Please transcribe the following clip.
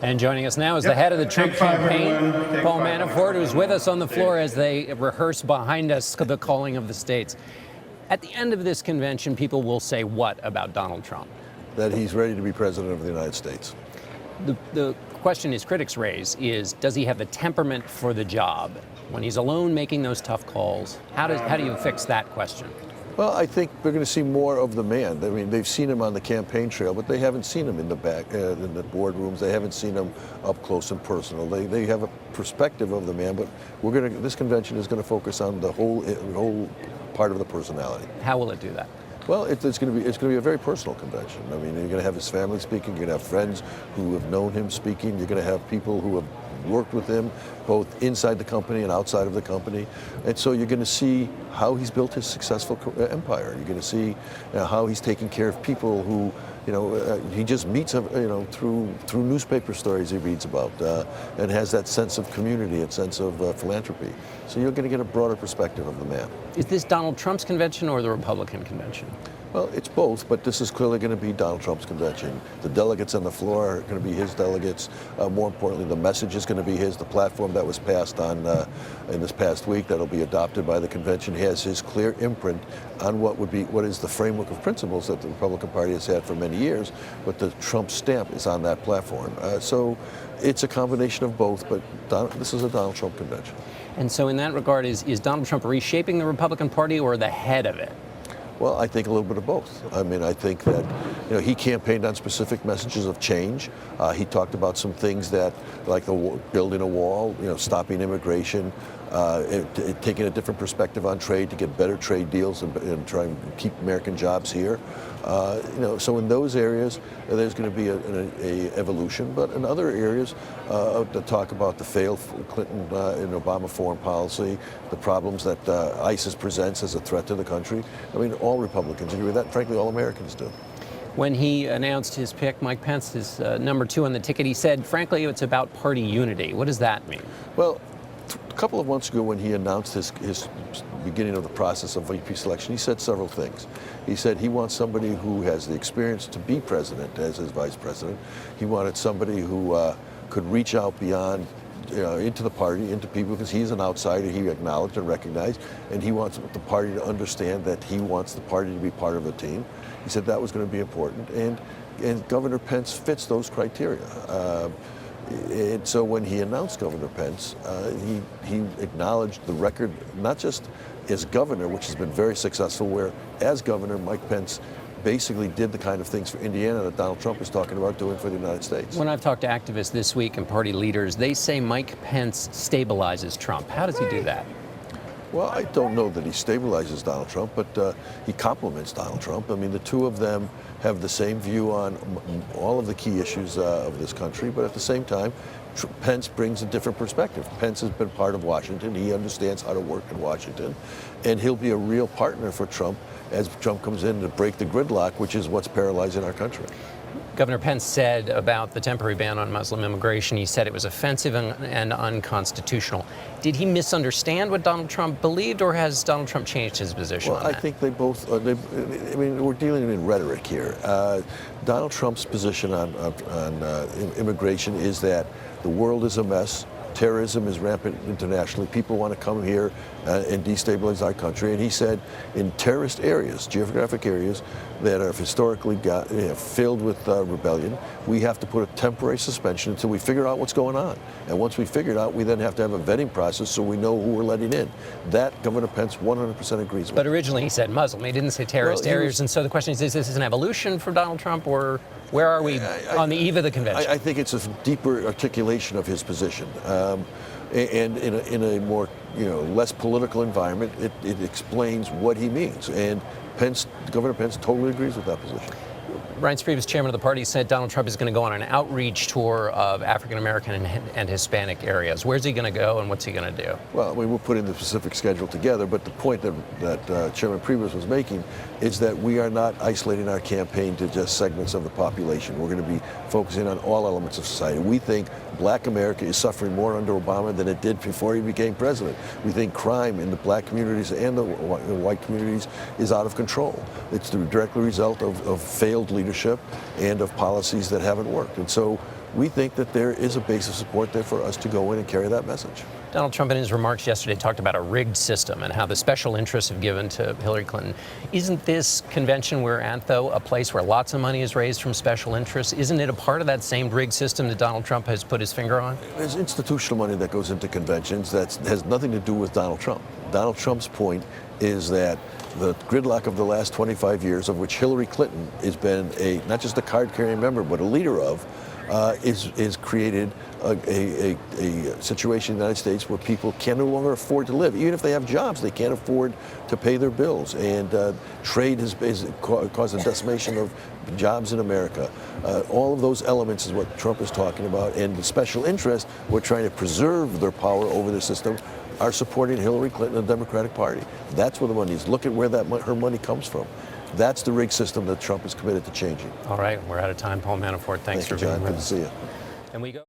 And joining us now is the head of the Trump campaign, Paul Manafort, who's with us on the floor as they rehearse behind us the calling of the states. At the end of this convention, people will say what about Donald Trump? That he's ready to be president of the United States. The question his critics raise is, does he have the temperament for the job? When he's alone making those tough calls, how do you fix that question? Well, I think we're going to see more of the man. I mean, they've seen him on the campaign trail, but they haven't seen him in the back, in the boardrooms. They haven't seen him up close and personal. They have a perspective of the man, but this convention is going to focus on the whole part of the personality. How will it do that? Well, it's going to be a very personal convention. I mean, you're going to have his family speaking. You're going to have friends who have known him speaking. You're going to have people who have worked with him, both inside the company and outside of the company. And so you're going to see how he's built his successful empire. You're going to see how he's taking care of people who, he just meets, through newspaper stories he reads about, and has that sense of community and sense of philanthropy. So you're going to get a broader perspective of the man. Is this Donald Trump's convention or the Republican convention? Well, it's both, but this is clearly going to be Donald Trump's convention. The delegates on the floor are going to be his delegates. More importantly, the message is going to be his. The platform that was passed on in this past week that'll be adopted by the convention has his clear imprint on what is the framework of principles that the Republican Party has had for many years, but the Trump stamp is on that platform. So it's a combination of both, but this is a Donald Trump convention. And so in that regard, is Donald Trump reshaping the Republican Party or the head of it? Well, I think a little bit of both. I mean, I think that he campaigned on specific messages of change. He talked about some things that, like building a wall, stopping immigration, taking a different perspective on trade to get better trade deals and try and keep American jobs here. So in those areas, there's going to be a evolution. But in other areas, to talk about the failed Clinton and Obama foreign policy, the problems that ISIS presents as a threat to the country. I mean, all Republicans agree with that. Frankly, all Americans do. When he announced his pick, Mike Pence, his number 2 on the ticket, he said, frankly, it's about party unity. What does that mean? Well, a couple of months ago when he announced his beginning of the process of VP selection, he said several things. He said he wants somebody who has the experience to be president as his vice president. He wanted somebody who could reach out beyond, into the party, into people, because he's an outsider, he acknowledged and recognized, and he wants the party to understand that he wants the party to be part of the team. He said that was going to be important, and Governor Pence fits those criteria. And so when he announced Governor Pence, he acknowledged the record, not just as governor, which has been very successful, where as governor, Mike Pence basically did the kind of things for Indiana that Donald Trump is talking about doing for the United States. When I've talked to activists this week and party leaders, they say Mike Pence stabilizes Trump. How does he do that? Well, I don't know that he stabilizes Donald Trump, but he complements Donald Trump. I mean, the two of them have the same view on all of the key issues of this country, but at the same time, Pence brings a different perspective. Pence has been part of Washington. He understands how to work in Washington, and he'll be a real partner for Trump as Trump comes in to break the gridlock, which is what's paralyzing our country. Governor Pence said about the temporary ban on Muslim immigration, he said it was offensive and unconstitutional. Did he misunderstand what Donald Trump believed, or has Donald Trump changed his position on that? I think they both, I mean, we're dealing in rhetoric here. Donald Trump's position on immigration is that the world is a mess. Terrorism is rampant internationally. People want to come here and destabilize our country. And he said in terrorist areas, geographic areas that are historically filled with rebellion, we have to put a temporary suspension until we figure out what's going on. And once we figure it out, we then have to have a vetting process so we know who we're letting in. That Governor Pence 100% agrees with. But originally he said Muslim. He didn't say terrorist areas. And so the question is this an evolution for Donald Trump, or where are we on the eve of the convention? I think it's a deeper articulation of his position. And in a more, less political environment, it explains what he means. And Governor Pence totally agrees with that position. Reince Priebus, chairman of the party, said Donald Trump is going to go on an outreach tour of African-American and Hispanic areas. Where's he going to go, and what's he going to do? Well, we're putting the specific schedule together, but the point that Chairman Priebus was making is that we are not isolating our campaign to just segments of the population. We're going to be focusing on all elements of society. We think Black America is suffering more under Obama than it did before he became president. We think crime in the Black communities and the white communities is out of control. It's the direct result of failed leadership and of policies that haven't worked. And so we think that there is a base of support there for us to go in and carry that message. Donald Trump in his remarks yesterday talked about a rigged system and how the special interests have given to Hillary Clinton. Isn't this convention we're at, though, a place where lots of money is raised from special interests? Isn't it a part of that same rigged system that Donald Trump has put his finger on? There's institutional money that goes into conventions that has nothing to do with Donald Trump. Donald Trump's point is that the gridlock of the last 25 years, of which Hillary Clinton has been not just a card-carrying member, but a leader of, is created a situation in the United States where people can no longer afford to live. Even if they have jobs, they can't afford to pay their bills. And trade has caused a decimation of jobs in America. All of those elements is what Trump is talking about. And the special interests, who are trying to preserve their power over the system, are supporting Hillary Clinton and the Democratic Party. That's where the money is. Look at where her money comes from. That's the rigged system that Trump is committed to changing. All right, we're out of time. Paul Manafort, thanks for being with us. Good to see you. And we go.